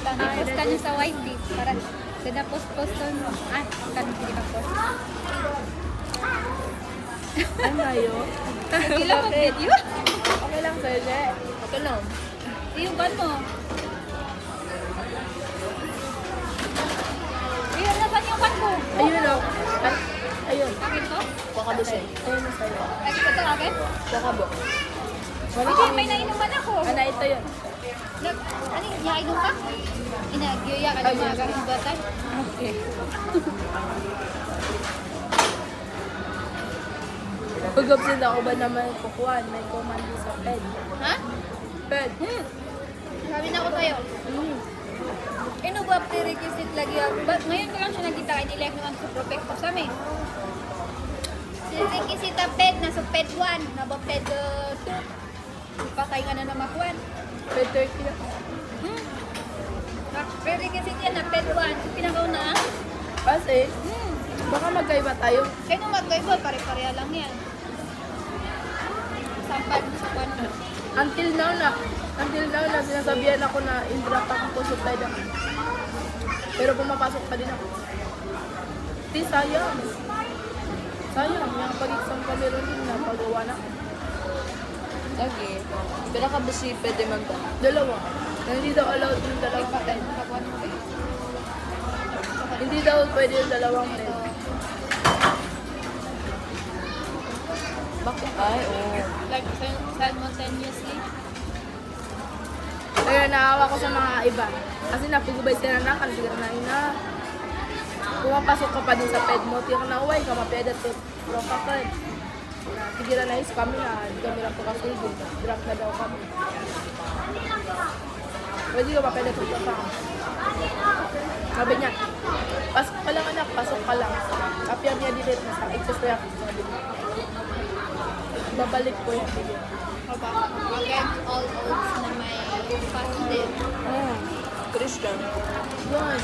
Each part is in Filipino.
lang. I-post ka niyo sa YT. Para kada post-post doon. Kan hindi ka post. Ano yun? Sige lang mag-video. Okay lang, pwede. Okay lang. Yung ban mo. Ayun, nasan yung ban ko? Ayun o. Ayun. Akin to? Baka ba siya? Ayun na sa'yo. Ay, ito akin? Baka ba? Sige, may nainuman ako. Ano, ito yun. Ano, iainom ka? Inagyaya ka ng mga gamit batay? Okay. Pag-absent ako ba naman kukuhan? May command sa ped. Ha? Ped. Sabi na ko tayo. Ano ba prerequisite lagi ako? Ngayon ko lang siya nakita kay nilek naman sa propecto sa amin. Prerequisite ped, nasa ped 1, naba ped 2. Patay nga na makuan. Ped 30 na. Prerequisite yan na ped 1. Pinakauna ah. Kasi, baka magkaiba tayo. Kaya nung magkaiba, pare-pareha lang yan. Sampal sa kwan. Until now na sinasabihan ako na in-drop ako sa ped ako. Pero pumapasok pa din ako. Di, sayang. Sayang, yung pag-exam pa meron din na pagawa na. Lagi. Pero ka ba si pwede magda? Dalawa. Hindi daw allowed yung dalawang ped. Hindi daw pwede yung dalawang ped. Bakit? Ay, oo. Like simultaneously. Kaya naawa ko sa mga iba. Kasi napugubay sila na kan siguro na pumapasok ka pa din sa ped mo. Tiyak na uway ka mapeda to. Pero kapag tigilan na is kami na. Hindi kami lang pagkasulgo. Drop na daw kami. Pwede ka mapeda to pa. Sabi niya, pasok ka lang anak, pasok ka lang. Kapya niya dilit na sa express sabi niya. Babalik ko yung video. Against all odds na may positive. Christian. Yun.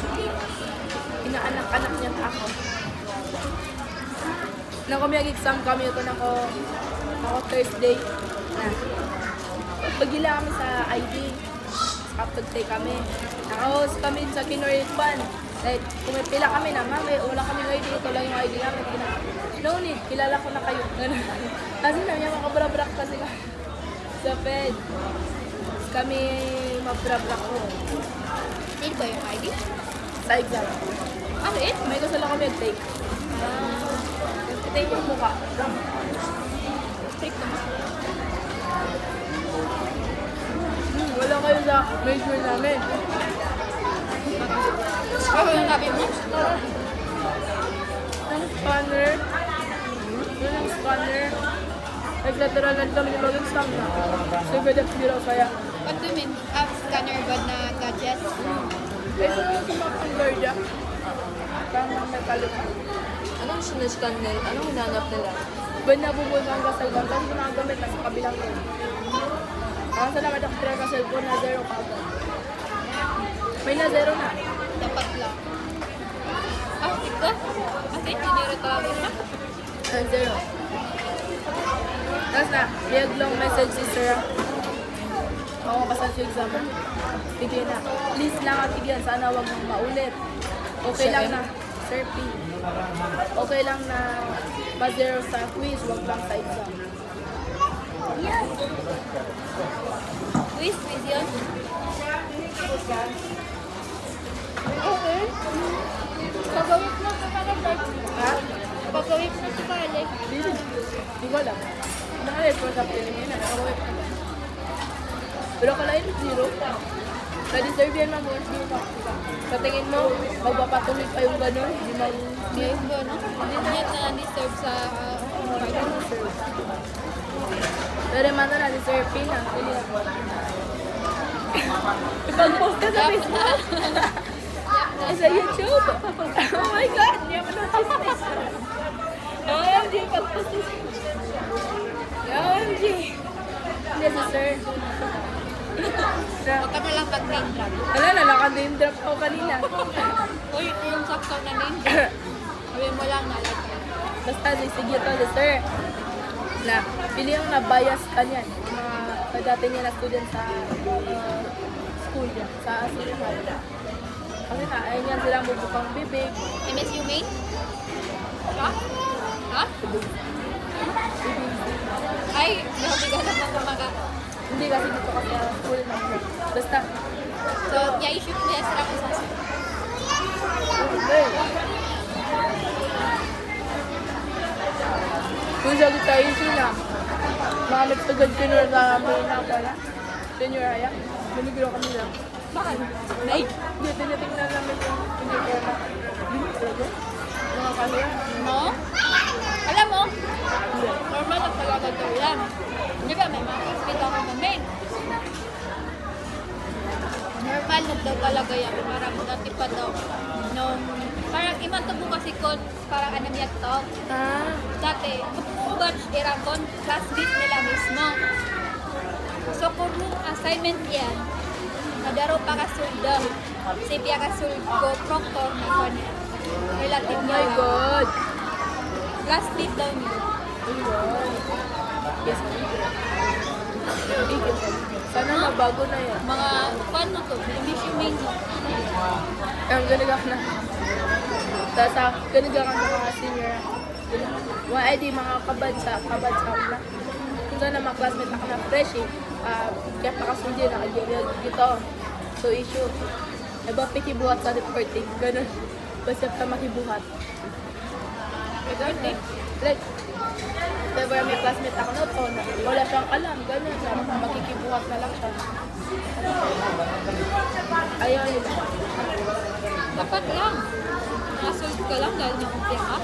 Inaanak-anak niya na ako. Nang kami exam kami ito ako Thursday na. Pagila kami sa ID. Kapag-tay kami. Nakahost kami sa Kinoy-Pan. Like, pumipila kami na, mami, wala kami ID. Ito lang yung ID namin. No need, kilala ko na kayo. Kasi namin yung makabrabrak kasi sa Fed. Kami mabrabrak ko. Need ba yung ID? Sa exam. Ano eh? May gusto lang kami take. Take yung mukha. Trick naman. Wala kayo sa major namin. Ano yung sabi mo? Ang scanner. Yun ang scanner. Nag-lateral na kami yung mag-exam na. So, pwede biro kaya. What do you mean? Scanner ba na gadget? Eh, so yung sa mga pang-guardia. Parang may kalita. Anong sinascan nila? Anong hinanap nila? Ba nabubusan ka sa cellphone, tapos ginagamit na sa kabilang room. Parang sa naman ako ka cellphone na zero ka agad. May na zero na. Dapat lang. Ito? Ate, engineer tawagin na? Zero. Tapos na, yung long message si Sir. Ako pasal sa exam. Tigil na. Please lang at tigil. Sana wag mong maulit. Okay lang na. Sir P. Okay lang na ma-zero sa quiz. Wag lang sa exam. Quiz yun? Okay. Pagawit na sa kalendar. Ha? Pagawit na sa kalendar. Hindi ko alam. Nakalit ko sa piling yun. Nakawit ko. Pero kalain zero. Na-deserve yan mga boys. Sa tingin mo, magpapatuloy pa yung gano'n. Hindi mag... May ba, no? Hindi niya na deserve sa Pero man na deserve pin na. Ipag-post ka sa Facebook. Sa YouTube. Oh my God! Hindi ako na-chismis. OMG, pag-post ka sa YouTube. OMG! Hindi, sir. Huwag ka na lang pag-name drop. Wala na, naka-name drop ako kanina. Uy, yung sakto na name drop. Sabi mo lang na like ka. Basta, sige to, sir. Na, pili yung na-bias ka niyan. Yung mga dati niya na student sa school. sa sinihan. Kasi na, ayun yan sila bubukang bibig. MSU main? Ha? Ha? Ay, grabe ka naman kumaga. Hindi kasi dito kasi school na. Basta, So, niya issue ko niya sila ko sa okay. Kung sagot tayo sila, mga nagtagad ko na may na pala. Senior haya, manigro kami lang. Bakit? Ay, Hindi, tinitingnan namin yung uniform. Hindi talaga. Mga kanya. no? Alam mo, Hindi. normal na talaga daw yan. Di ba, may mga hospital ako na main. Normal na daw talaga yan. Parang dati pa daw. Nung, parang iman to po kasi ko, parang anong yak to. Ah, Dati, kung batch irangkon, classmate nila mismo. So, kung nung assignment yan, nadaro pa ka sulda. Siya ka sulgo, proctor na ko niya. Relative oh niya. my God. Classmate daw niya. Yes, sana nabago na yan. Mga, paano to? Mission main mo. Ang ganaga ka na. Tapos ganaga ka na mga senior. Mga ID, mga kabadsa na. Kung saan na mga classmate ako na fresh eh. Kaya pakasundi na kagiril dito. So issue. Aba pikibuhat sa reporting. Ganun. Basta ka makibuhat. Regarding. Like, never may classmate ako na to. Wala siyang alam. Ganun. Makikibuhat na lang siya. Ayaw yun. Dapat lang. Nakasulg ka lang dahil nakumpya ka.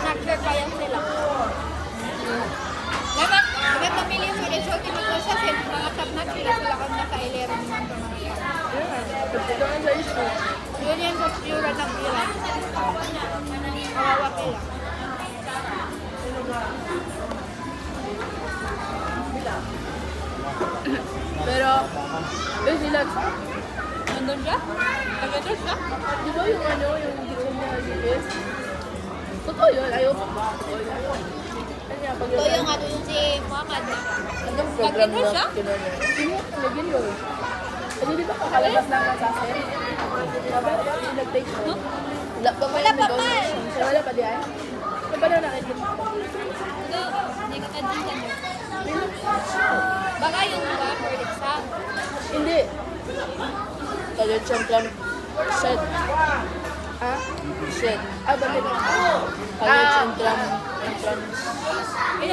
Nag-sure pa yan sila. Dapat pamili mo result yung mag-process mga top-notch sila sila kung naka-ilero naman ito mga yan. Ganun sa issue. Yun yan sa pura ng pila. Kawawa pila. Pero, yun sila. Nandun siya? Nag-address siya? Di ba yung ano, yung gito niya US? Totoo yun, ayaw pa. Kanya, pag Ito yung ano yung si Muhammad na. Anong program Nag-address siya? na kinanya? Lagyan yun. Kasi di ba kakalabas lang ng sasin? Diba? Yung nag-take mo. No? Wala pa Wala pa pa! Wala pa di ay? Ano ba na nakikita mo? No, hindi ka kadinsan yun. Baka yung ba, for exam. Hindi. College and plan set. Ha? Set. Bakit? College and plan entrance.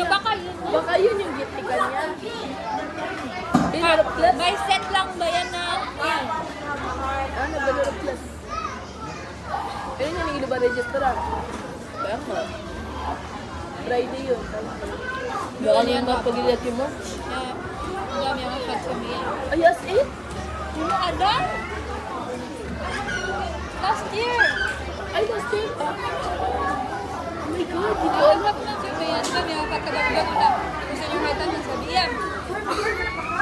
Baka yun. Baka yun yung gitikan niya. Binarap plus? May set lang ba yan na? Nagbanarap plus. Yun yung hindi ba registrar? Kaya nga. Friday yun. Baka nang mapag-ilati mo. Ang dami ang kapag sumiyan. Ay, as in? Ano ada? Last year. Ay, last year. Oh my God, di ko All alam. of na sumiyan kami ang pagkabagbago na. Gusto niyo may tanong sabihan.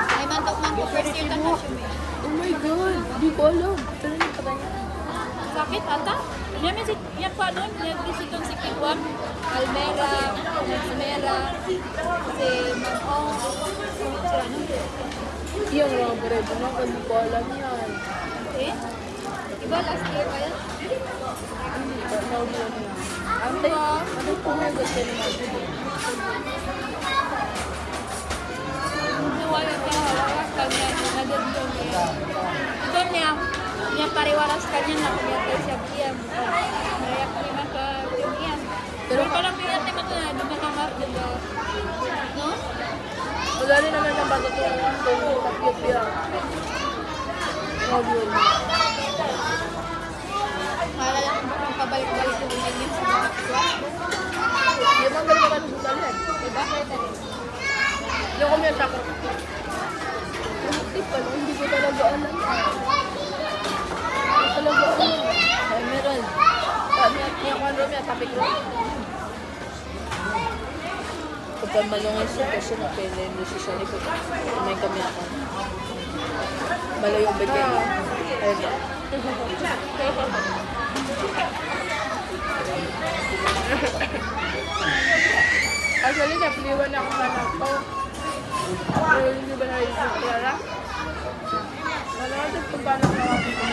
Ay mantok man ko first year tanong sumiyan. Oh my God, di ko alam. Pero yung pata niya. Sakit ata? Yan si yan pa noon, nag-visit doon si Kikwam, Almera, Almera, si Mamong, sila nun. Yung mga bread mo, hindi ko alam yan. Eh? Iba last year pa yan? Hindi ko alam yan. Ante, ano po mo gusto niya? Nawala ka, hawakas ka niya, nandun doon niya. Doon niya pariwaras ka niya na kaya tayo siya biyam. Nayak lima ka biyam. Pero parang biyam naman ito na, dumakamap, diba? No? Wala rin naman ng bago ito yung takip yan. Huwag yun. Para lang kung pabalik-balik yung ganyan sa mga kwat. Hindi mo galing naman ng bukalan. Diba? Kaya tayo. Yung kami yung sakot. Tip ka, hindi ko talaga alam. Hindi talaga alam. Ay, meron. Yung kwan room yan, topic room. Kapag malungay siya, kasi napili mo siya sa likod. May kami ako. Malayong bigay. Ayun ba? Actually, napliwan ako sa nakaw. Pero hindi ba naisip ko Clara? Ano natin kung paano ko nakakita?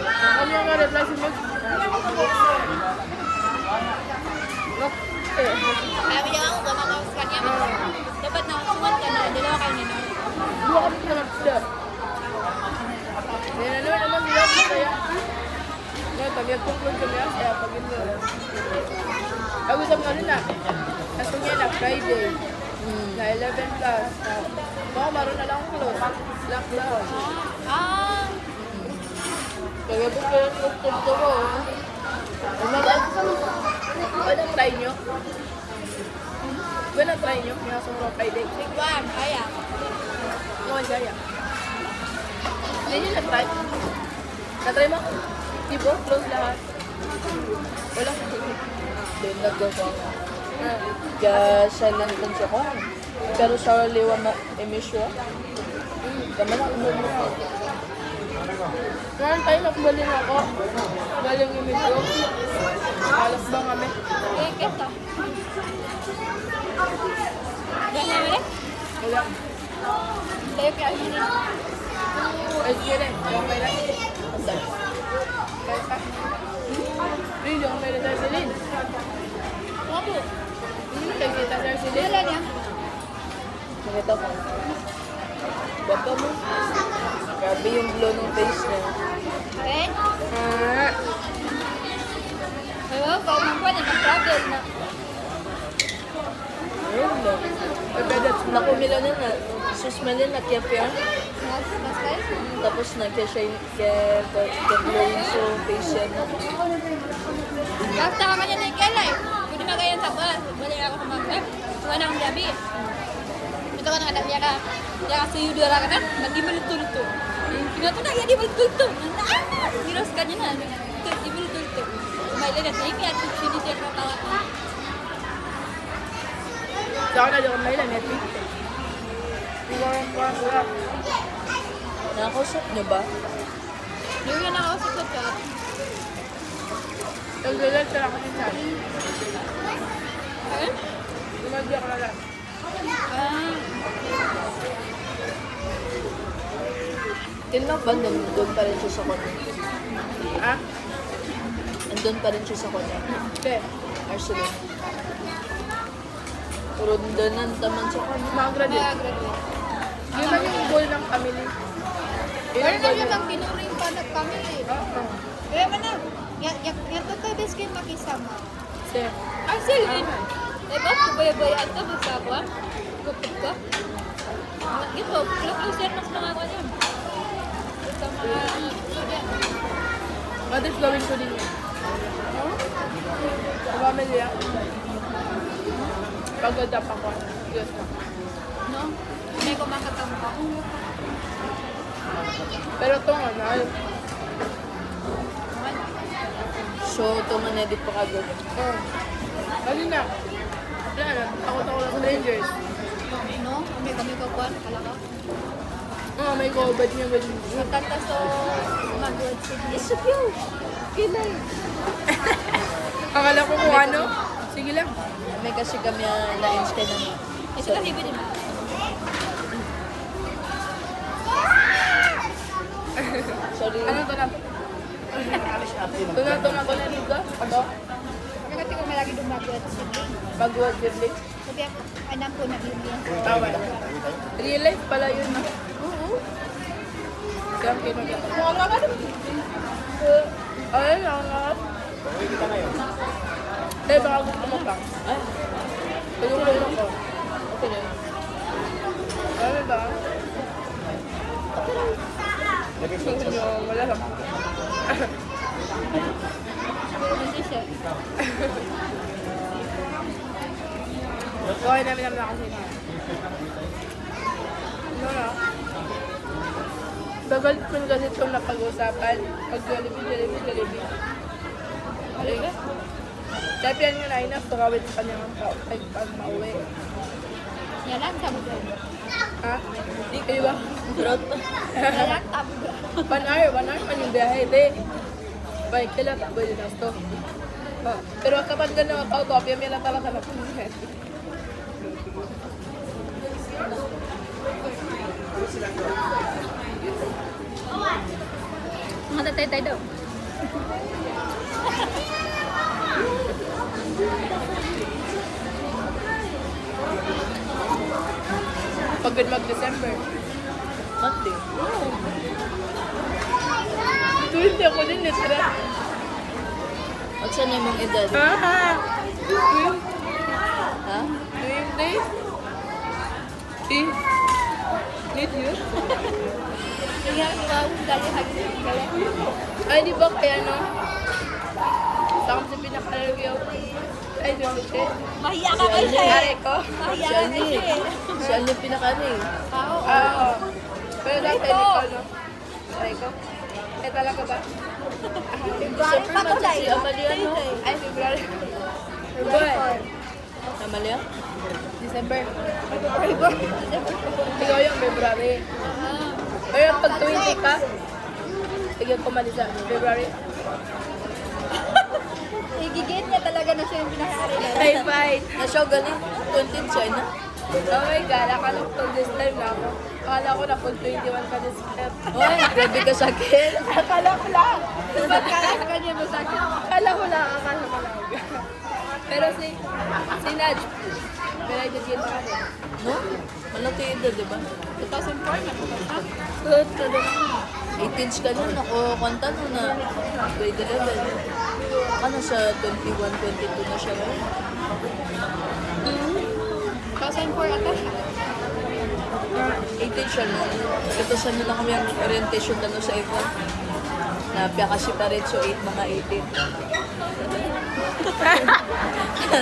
Ano yung reply si Meg? Sabi niya ako, gumagawa sa kanya. Dapat nakasunod ka na, dalawa kayo nila. Dua kami sa nag-step. Yan na naman nila ko kaya. Ngayon, pag-conclude kami kaya pag-conclude. Pag-usap nga rin na. Kasi nga na Friday. Na 11 plus. Baka maroon na lang close. Lockdown. Ah, Kaya po kayo nagtagto ko. Wala try nyo? Wala try nyo? May hasong mga Friday. Sigwan, kaya. Ngayon kaya. Hindi nyo na-try? Na-try mo? Di ba? Close lahat. Wala. Then nagagawa ko. Kaya siya lang din siya ko. Pero siya liwa na emisyo. Tama na kung mo. Ngayon tayo nagbaling ako. Baling yung medyo. Alas ba kami? Eh, keto. Ganyan mo rin? Wala. Tayo kaya yun. Ay, sige rin. Yung may lang. Kaya pa. Really, yung may lang si Lynn. Ako. Kaya kita si Lynn. Wala niya. Nakita ko. Bata mo. Grabe yung glow ng face niya. Eh? Ah. Ewan ko, kung pwede mag-travel na. Ayun lang. Nakumila na na. Susmalin na kaya piya. Mas kayo? Tapos na kaya siya kaya glowing so face yan. Basta ka kanya na ikelay. Pwede magayon sa bus. Balik ako sa mag-web. Wala akong gabi. Ito ka na kadang ka. Kaya kasi yung dura ka na, nagdi malutulto. Pinato na, di malutulto. Giros ka niya na. Di malutulto. May lilat na ikaya. Sini siya katawa. Sa ako na doon may lang. Netflix. Wala. Nakakausap niyo ba? Yung yan ako sa chat. Nag-relate ka lang kasi saan. Eh? Lumagdi ako na lang. Ah. Tinang ba nandun pa rin siya sa kanya? Ha? Nandun pa rin siya sa kanya? Hindi. Arcelon. Puro danan taman sa kanya. Mga-graduate. Graduate. Yun lang yung goal ng family. Yun Pero ang na goal siya ng... lang pinuring pa na kami. Oo. Eh, mana? Yan to kayo bes kayo makisama. Kasi, Ay, Celine. Eh, ba? Kubaya-bayaan to, magsawa. Gupit ka. Ito, close yan mas mga kanya. Ito mga... what is gawin ko din yun? Sa family yan. Pag-adapt ako. Diyos ko. No? May kumakatama ka. Pero ito nga, mahal. So, ito man edit pa kagod. Oo. Kasi na. Wala na. Takot ako ng strangers. No? May kami kakuan, kalaka. Oo, may COVID niya with me. Tata so, mag-word si Isa pyo. Kilay. Akala ko kung ano. Sige lang. May kasi kami na-insta na. Ito kasi din. Sorry. Ano ito na? Ito na ko na dito. Ito. Kasi kung may lagi doon mag-word si Pag-word sibling. Sabi ako, alam ko na yun yan. Tawa. Real life pala yun na. Oo. Kaya pinag- Mukha nga ka doon. Ayun, ako nga. Dahil baka gusto mo pa. Ay, Tulungan ako. okay na. Ano ba? Gusto nyo, wala lang. Pero hindi siya. Okay namin naman kasi na. Ano na? Bagal ko kasi itong napag-usapan. Pag-Jollibee. Halika. Dahil yan nga na enough to kawin pa niya pag mauwi. Yan lang, tabo doon. Ha? Di kayo ba? Trot. Yan lang, tabo doon. 1 hour man yung biyahe. Di. Bike kila, taboy din ako to. Pero kapag gano'n ako, kopya, may lang talaga na po. Tay-tay daw. Pagod mag-December. Mati. Tuwid ako din, literal. At saan yung mong edad? Ah! Ha? Tuwid Need you? Kaya dali hagin kaya. Ay, di ba kaya no? Sa kami sa pinakalalagyaw. Ay, di ba siya? Mahiya ka kasi. Ari ko. Mahiya Si ka Ali. kasi. Si Ali pinakano eh. Oo. Oo. Pero dati Ito. hindi ko, no? Ari ko. Eh, talaga ba? December man siya si Amalia, no? Ay, February. February. Amalia? December. Ikaw yung February. Pero pag 20 ka, tigil ko mali sa February. Igigit niya talaga na siya yung pinakari na. Ay, fine. Nasyaw galing. 20 siya na. Oh my God, akala ko pag this time na ako. Akala ko na pag 21 ka this time. Hoy, grabe ka sakit. Akala ko lang. Pagkala ka niya masakit. Akala ko lang. Pero si Naj, pero ay dagil na kami. No? Malaki edad, di ba? 2004 na po siya. Good ka doon. 18 ka nun. Ako, kanta no na grade 11. Ano siya, 21, 22 na siya ngayon. 2004 ata siya. 18 siya no. Ito sa nila kami ang orientation na no sa Eva. Napya kasi pa rin so 8 mga 18.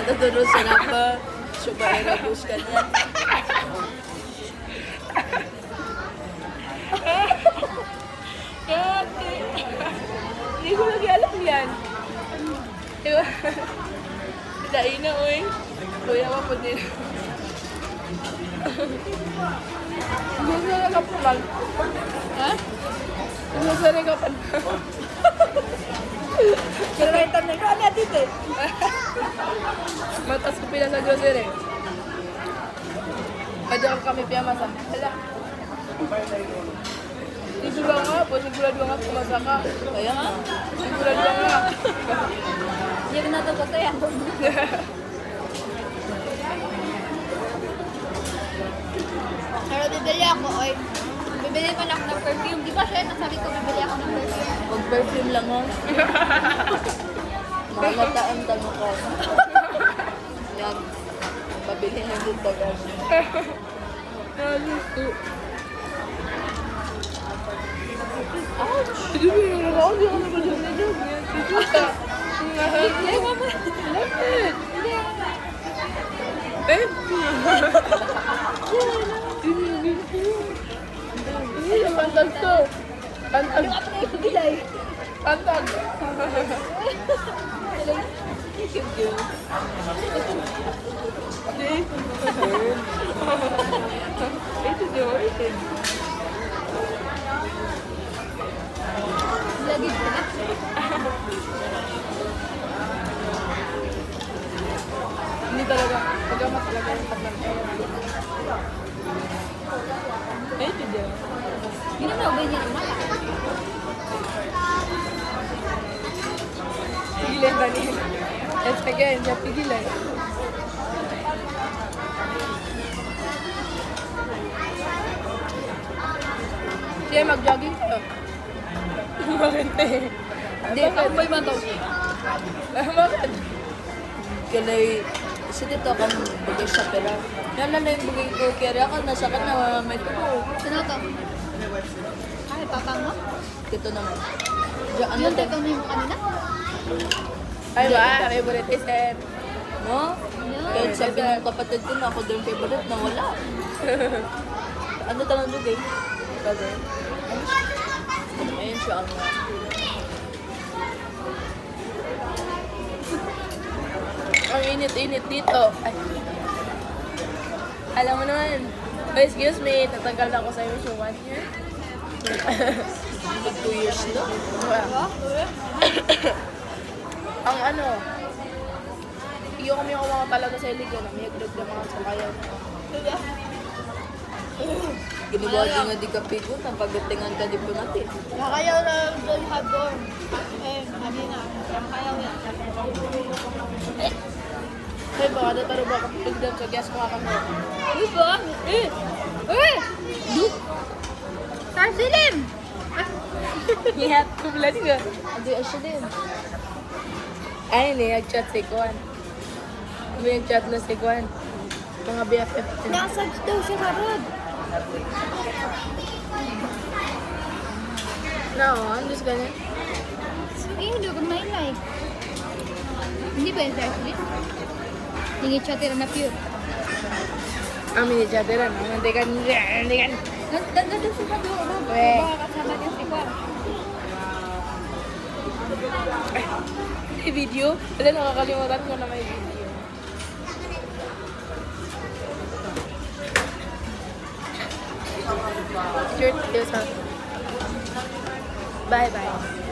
Naturo sa napa. So ba eragos ka niya. Hindi ko lagi alam yan. Diba? Dahil na, uy. Kuya ka po din. Gusto na ka po lang. Ha? Gusto na ka po lang. Pero may tanong ko, ano natin eh? Matas ko pila sa grocery. Padyan kami piyamasa. Hala. Siguro nga po, sigurado nga pumasa ka. Kaya nga. Sigurado nga. Yung nato ko sa'yo. Pero bibili ako, oy. Bibili pa lang ako ng perfume. Di ba siya, nasabi ko bibili ako ng perfume. Mag-perfume lang ha. Mga mataan tanong ka. Yan. Mabili na din tagal. Ouch! Hindi mo yung ako, hindi ako naman na joke. Tituta. Hindi, mama. Lapit. Babe. Hindi, pantag to. Pantag. Bilay. Pantag. Ito din. Lagi ko na. Hindi talaga. Pagkamat talaga yung pagkamat. Ito din. Ginagawa ba niya naman? Pigilan ba niya? Let's again, siya pigilan. Siya, mag-jogging kayo. Bakit eh? Hindi, ako ba yung daw? Bakit? Kalay, kasi dito akong bagay sa pera. Yan na yung bagay ko. Kaya ka, nasa ka na may tubo. Sino to? Ay, papa mo? Dito naman. Diyan, ano Yung to? tetong mo kanina? Ay ba? Favorite is M. No? Kahit sabi ng kapatid ko na ako din favorite na wala. Ano tanong bagay? Bagay. Ayun siya ang Ang init-init dito. Ay. Alam mo naman. Oh, excuse me, tatanggal na ako sa mission 1 year. Pag 2 years na. Ang ano, iyo kami yung mga talaga sa iligan. May agdag na mga sakayan. Ginawa din nga di ka pigot, ang pagdatingan ka di po natin. Nakayaw na doon hagor. Eh, sabi na. Nakayaw yan. Ay, baka na taro ba kapag doon sa gas ko kami. Uy ba? Eh! Uy! Duk! Tarsilim! Ihat ko pala siya. Adi, asya din. Ay, nag-chat si Kwan. May nag-chat na si Kwan. Mga BFF. Nakasabs daw siya karod. No, andus ganyan. Eh, hindi ko may like. Hindi ba yung tarsilim? Hindi chatira na pure. Amin ni Chatiran. Hindi kan. Nandun siya sa doon. Weh. Baka kasama niya si Kwan. May video? Wala, nakakalimutan ko na may video. Shirt, sa. Bye-bye.